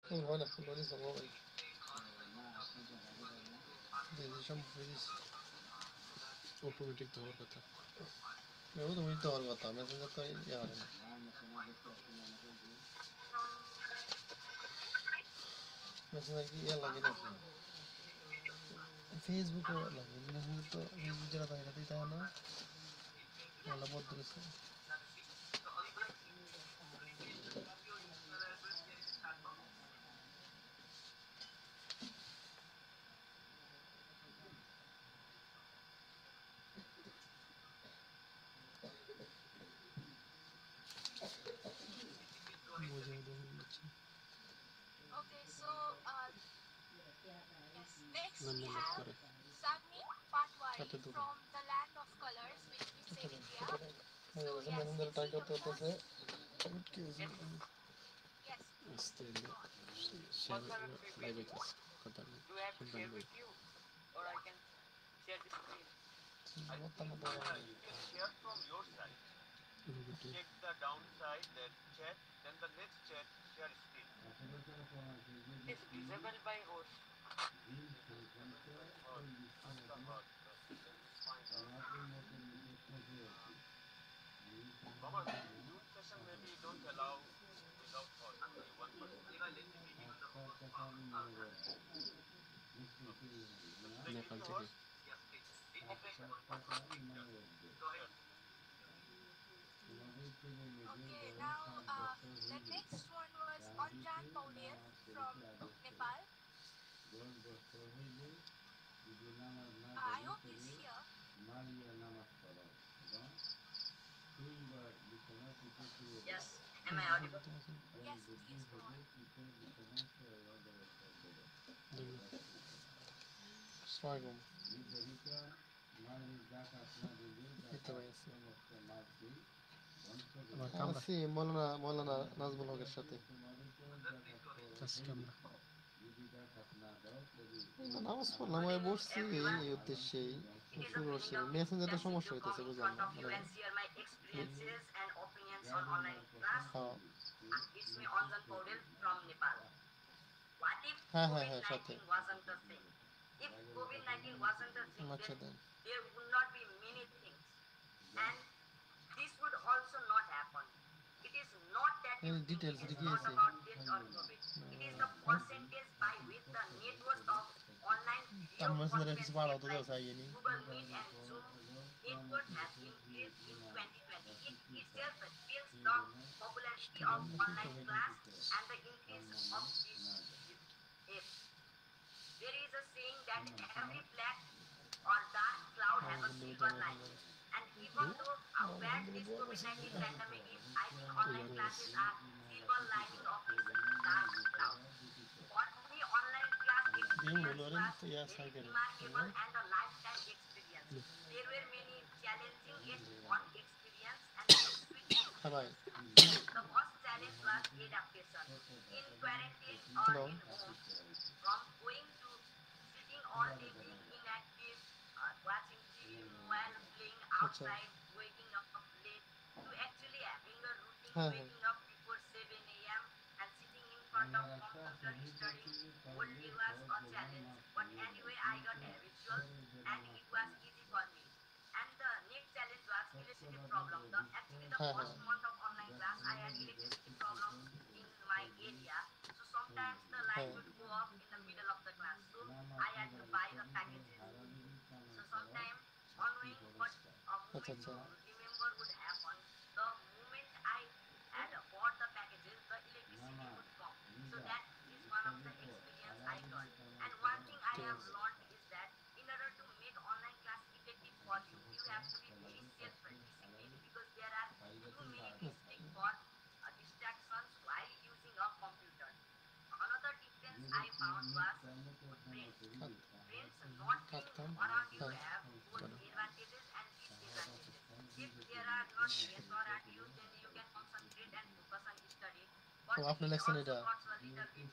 হয় না ফুলবাড়ি যাবো ভাই ডিসিশন ফ্রিজ অটোমেটিক দেওয়ার কথা এও তুমি তো হওয়ার কথা মেসেঞ্জার তো ইয়ে করে না মেসেঞ্জার কি ইয়ে লাগে নাকি ফেসবুকও লাগে মেসেঞ্জার তো ফেসবুক যেটা থাকে এটাতেই থাকে না ওগুলো বদলেছে বুঝে বুঝে Okay, so yes, next we লেনদেন লাভ have করে Sagni Patwari হাতে দুটো from the land of colors, which we say India. So yes, Messenger it's try your করতে turn. করতেছে কি হয়েছে Yes. আস্তে শেয়ার লাইভ হইতেছে কথা নেই Do you have to শুনবেন share বই with you, or I can share the screen? I বলতাম think তো you can share from your side. অনুভূতি Check the downside that chat, then the next chat share screen. It's visible by host. Mama, mute session maybe don't allow without host. Only one person. Like if Nepal you থেকে host, okay. Sure. Okay, now the next one was Anjan Paudel from Nepal. I hope he's here. Yes. Am I audible? Yes, please go on. আসসালামাইকুম এই তো ভাই আছি আমার কামরা আছি মৌলানা নাজমুল হকের সাথে আজকে আমরা নামাজ পড়লাম আমি বসছি এই উদ্দেশ্যেই It is a শুরু feeling করছি of মেসেঞ্জারটা blessing সমস্যা to come হইতেছে in বুঝলাম front না of you মানে and share my experiences and opinions on online class. হ্যাঁ It's me, Anjan Paudel from Nepal. What if হ্যাঁ হ্যাঁ হ্যাঁ সাথে COVID-19 wasn't a thing? If COVID-19 wasn't a thing, আচ্ছা then then there would not be many things. And this would also not happen. It is not that এই you think, details it is কি not আছে about death or COVID. It is the percentage by which the network of online তার video মেসেঞ্জারে কিছু বাড়াও conferencing তো like চাইনি Google Meet and Zoom network has increased in 2020. It itself reflects the popularity of online class and the increase of these apps. There is a saying that every black or dark cloud has a silver lining. And even though how bad this COVID-19 pandemic is, I think online classes are silver lining of this dark cloud. For me, online class ডিম experience হলো রে was তো ইয়া very cycle remarkable and a lifetime experience. There were many challenging yet fun experience and many sweet হ্যাঁ ভাই experiences too. The first challenge was adaptation. In quarantine or hello in home, from going to sitting all day being inactive, watching TV while playing আচ্ছা outside, waking up late, to actually having a routine, হ্যাঁ হ্যাঁ waking up before 7 a.m. and sitting in front of computer studying. Whole day was a challenge, but anyway, I got habitual and it was easy for me. And the next challenge was electricity problem. Actually the হ্যাঁ হ্যাঁ first month of online class, I had electricity problem in my area. So sometimes the light হ্যাঁ would go off in the middle of the class. So I had to buy the packages. So sometimes unknowing what a আচ্ছা moment আচ্ছা to remember would happen, the moment I had bought the packages, the electricity would come. So that is one of the experience I got. And one thing I ঠিক have আছে learned is that in order to make online class effective for you, you have to be very self-disciplined because there are too many mistakes for distractions while using a computer. Another difference I found was friends. Friends not being কাটতাম around you হ্যাঁ have both advantages and disadvantages. If there are not friends around you, then you can concentrate and focus on study. O But আপনি it লেখছেন also এটা got a little bit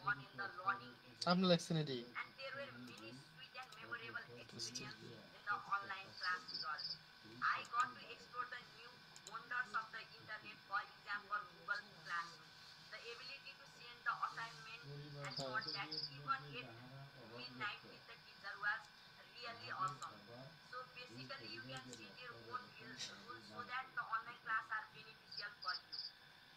fun in the learning আপনি experience. লেখছেন এটি And there were many sweet and memorable experiences in the online class stall. I got to explore the new wonders of the internet, for example, Google Classroom. The ability to send the assignment thought that even at midnight with the teacher was really awesome. So basically, you can set your own rules so that the online class are beneficial for you.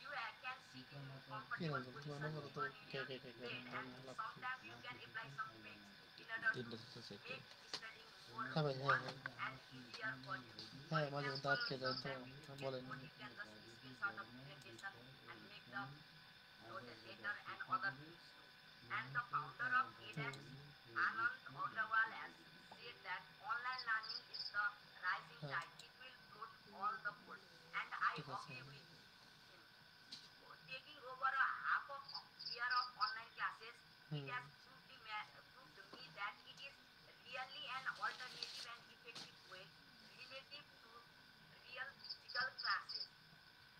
You can sit in কি না comfortable তোমার position নম্বর তো even in K your K K K bed, and love sometimes you can apply some tricks in order to তিনটা আছে একটা make studying more হ্যাঁ ভাই হ্যাঁ fun হ্যাঁ and easier for you. For হ্যাঁ মাঝে মধ্যে example, আটকে যায় তো sometimes if you get বলেন bored, you can just screenshot of presentation and make the note later and other things too. And the founder of edX, Anand Agarwal, has said that online learning is the rising হ্যাঁ tide. It will float all the boat. And I ঠিক আছে agree with him. Taking over a half of year of online classes, it hmm has proved me that it is really an alternative and effective way relative to real physical classes.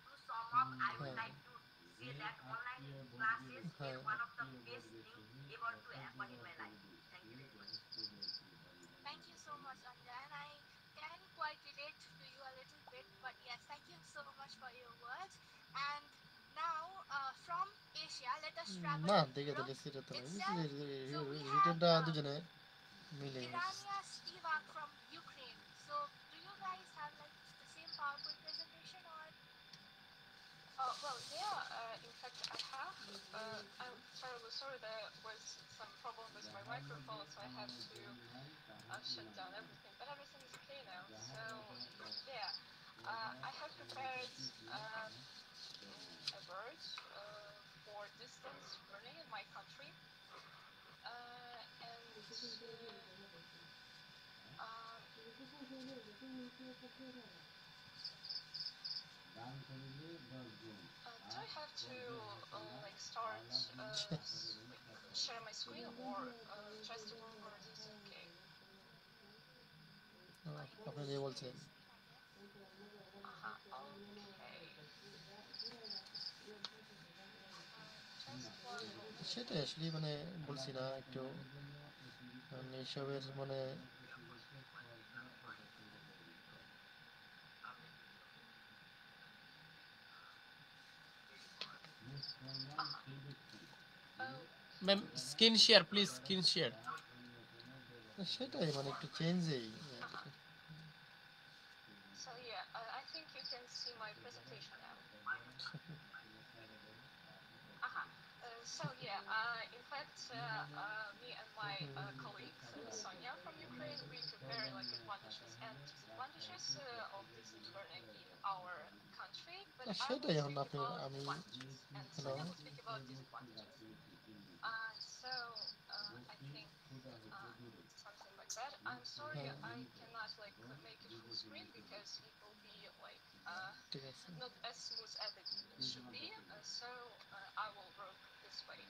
To sum up, I would হ্যাঁ like to say that online classes হ্যাঁ were one of the best things ever to happen in my life. Thank you very much. Thank you so much, Anja, and I can quite relate to you a little bit, but yes, thank you so much for your words. And now, from Asia, let us travel না to দেখে Europe তাহলে সেটা তো itself. So we have রিটার্নটা দুজনে মিলে গেছে Irania Spivak from Ukraine. So, do you guys have like the same PowerPoint presentation or? Well, yeah, in fact, I have. I'm terribly sorry there was some problem with my microphone, so I had to shut down everything, but everything is okay now. So, yeah, I have prepared a word for distance learning in my country, and do I have to like start share my screen or just to record this? Okay. আপনি যে বলছেন Okay. Just one moment. সেটাই আসলে মানে বলছি না একটু এইসবের মানে ma'am screen share please screen share সেটাই মানে একটু চেঞ্জেই So yeah, I think you can see my presentation now. So yeah, in fact, me and my colleague Sonia from Ukraine, we compare like advantages and disadvantages of distance learning in our country. But I will সেটাই এখন speak আপনি about আমি advantages, and hello Sonia will speak about disadvantages. So I think something like that. I'm sorry, I cannot like make it full screen because it will be like ঠিক আছে not as smooth as it should be. So I will work this way.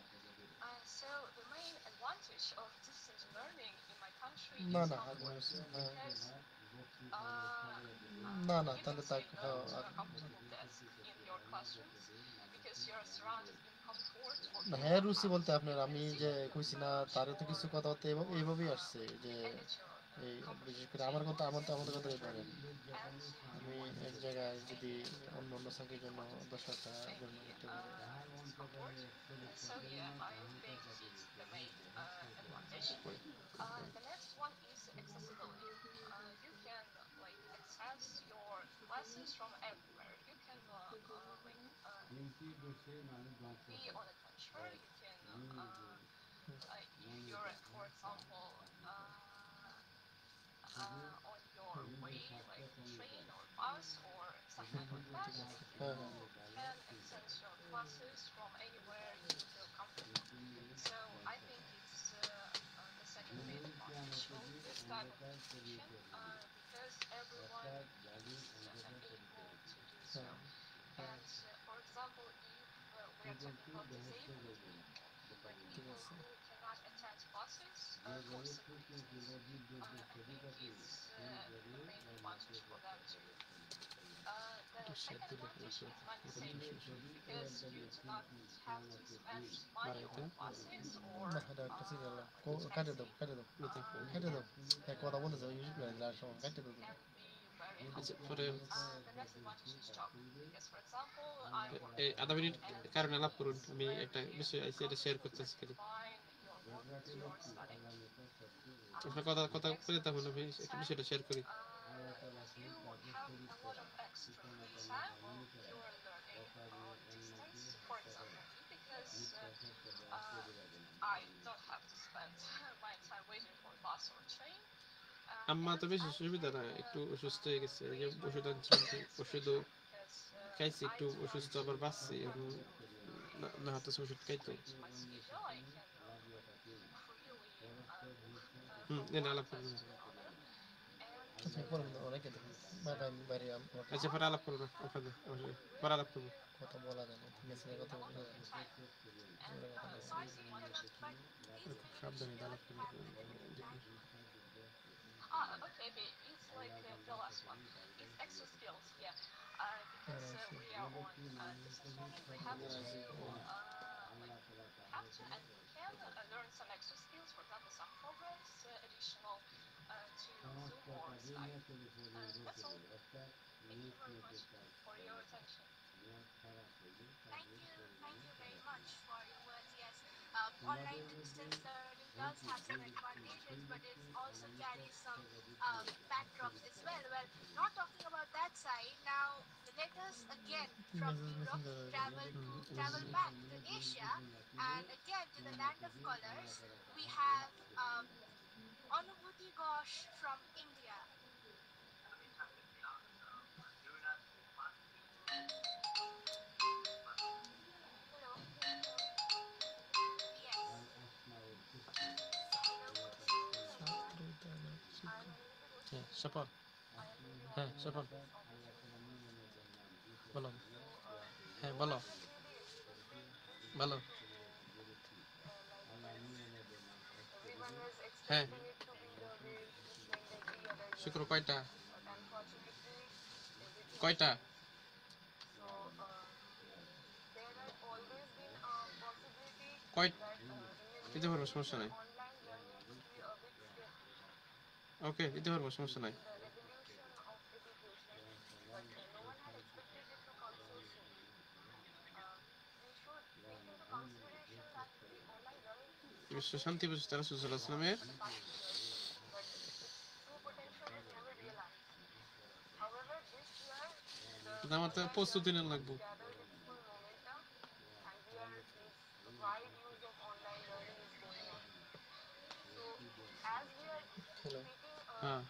So the main advantage of distance learning in my country না is না comfort because না না you তাহলে can তাক say no to a comfortable desk in your classrooms because you are surrounded in comfort of your হ্যাঁ own রুচি house. বলতে আপনার You আমি can sit যে on your কইছি না couch তারও তো or কিছু কথাবার্তা এইভাবেই আসছে যে at your এই বিশেষ করে comfortable আমার কথা table, আমাদের কথাই ধরেন and আমি you এক want জায়গায় to যদি maybe অন্য অন্য চাকরির জন্য want to 10,000 টাকা maybe জন্য করতে পারি discomfort. So yeah, I think it's the main advantage. The next one is accessibility. You can like access your classes from everywhere. You can be on adventure. You can like if you're for example on your way like train or bus or something like that, হ্যাঁ you হ্যাঁ can access your classes from anywhere you feel comfortable. So I think it's the second main advantage of this type of education because everyone is able to do so. And for example, if we are talking about disabled people, like people who cannot attend classes for some reasons, I think it's the main advantage for them too. The second advantage is money saving because you do not have to spend money on classes or না এটা একটা serial like কাটে দাও expensive কাটে দাও things এক কথা বলতে চাও ইউজ করে লাস্ট সময় কাটে দাও can be very আচ্ছা helpful. পরে The next advantage is job because for example I work এই আধা মিনিট and কারণে আলাপ করুন আমি when একটা we বিষয় আইসি এটা শেয়ার করতেছি খালি combine towards studying. আপনার কথা কথা বলে তাহলে আমি একটু বিষয়টা শেয়ার করি। You have a lot of extra free time while you are learning distance. For example, because I don't have to spend my time waiting for bus or train. আম্মা তো বেশি সুবিধা না, একটু অসুস্থ হয়ে গেছে, এই যে ওষুধ আনছিলাম, ওষুধও খাইছি, একটু অসুস্থ আবার বাঁচছি, এখন না হতেছে ওষুধ খাইতো। না আলাপ করবো না, আচ্ছা পরে অনেকে বাইরে আচ্ছা পরে আলাপ করবো ওখানে, পরে আলাপ করবো। কথা বলা যায় না, মেসেজে কথা বলা যায় না, খুব সাবধানে আলাপ করবো। Okay, but it's like the last one. It's extra skills, yeah. Because we are on distance learning, we have to and we can learn some extra skills. For example, some programs additional to Zoom or Skype. That's all. Thank you very much for your attention. Thank you very much for your words. Yes, online distance learning does have some advantages, but it also carries some backdrops as well. Well, not talking about that side now. Let us again from Europe travel back to Asia and again to the land of colors. We have Anubhuti Ghosh from India. Hello. Yes. হ্যাঁ সফল, হ্যাঁ সফল বলো, হ্যাঁ বলো বলো, হ্যাঁ শুক্র কয়টা কয়টা? কয় দিতে পারবো, সমস্যা নাই। ওকে দিতে পারবো, সমস্যা নাই। বিশ্ব শান্তি প্রতিষ্ঠা রাসূল সাল্লাল্লাহু আলাইহি ওয়াসাল্লামের আমার তো প্রস্তুতি নেওয়া লাগবে। হ্যালো হ্যাঁ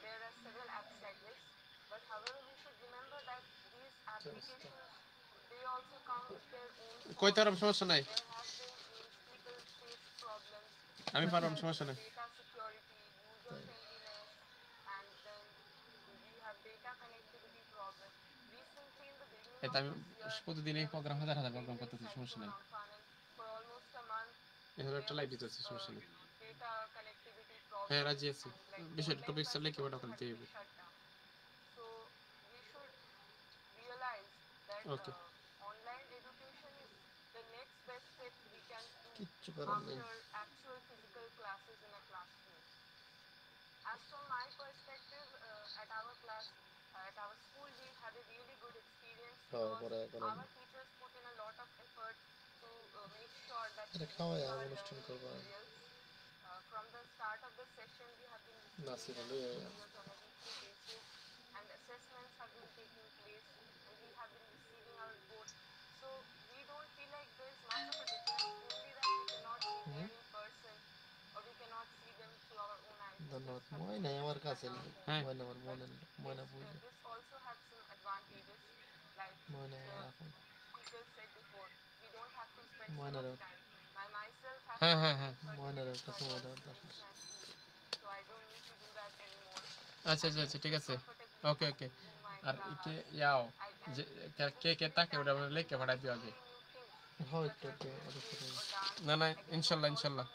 There are several apps like this, but however we should remember that these applications, they also come with their own কই তার সমস্যা নাই, there have been people face problems, আমি পারবো, সমস্যা নাই। data security, user friendliness, and then we have data connectivity problems. Recently in the beginning এটা of আমি this year, প্রতিদিন এই প্রোগ্রাম হাজার প্রোগ্রাম করতেছি, সমস্যা নাই। for almost a month, এভাবে একটা লাইভ দিতেছি, সমস্যা নেই। data connectivity problems. হ্যাঁ রাজি আছি, বিষয়টা টপিক চাইলে কি ওটা করতে হবে। So we should realize that Okay. online education is the next best step we can do কিচ্ছু করার নেই। after actual physical classes in a classroom. As from my perspective, at our class, at our school, we had a really good experience because our teachers put in a lot of effort to make sure that এটা we খাওয়াই are R learning অনুষ্ঠান করবা materials. From the start of the session, we have been নাসি receiving হলে materials on a weekly basis, and assessments have been taking place, and we have been receiving our reports. So we don't feel like there's much of a difference, only that we cannot be there in person, or we cannot see them through our own eyes. ধন্যবাদ। ময়না আমার কাছে হ্যাঁ। ময়না আমার ময়না বুঝে This also has some advantages, like Moyna the এখন speaker said before, we don't have to spend so Minor. much time. I myself have হ্যাঁ হ্যাঁ হ্যাঁ ময়নার কাছে ময়না so I don't need to do that anymore. আচ্ছা আচ্ছা আচ্ছা ঠিক আছে, ওকে ওকে। আর কে ইয়াও যে কে কে তাকে ওটা লিখে পাঠাই দিও আগে। হয় একটু না না ইনশাল্লাহ ইনশাল্লাহ।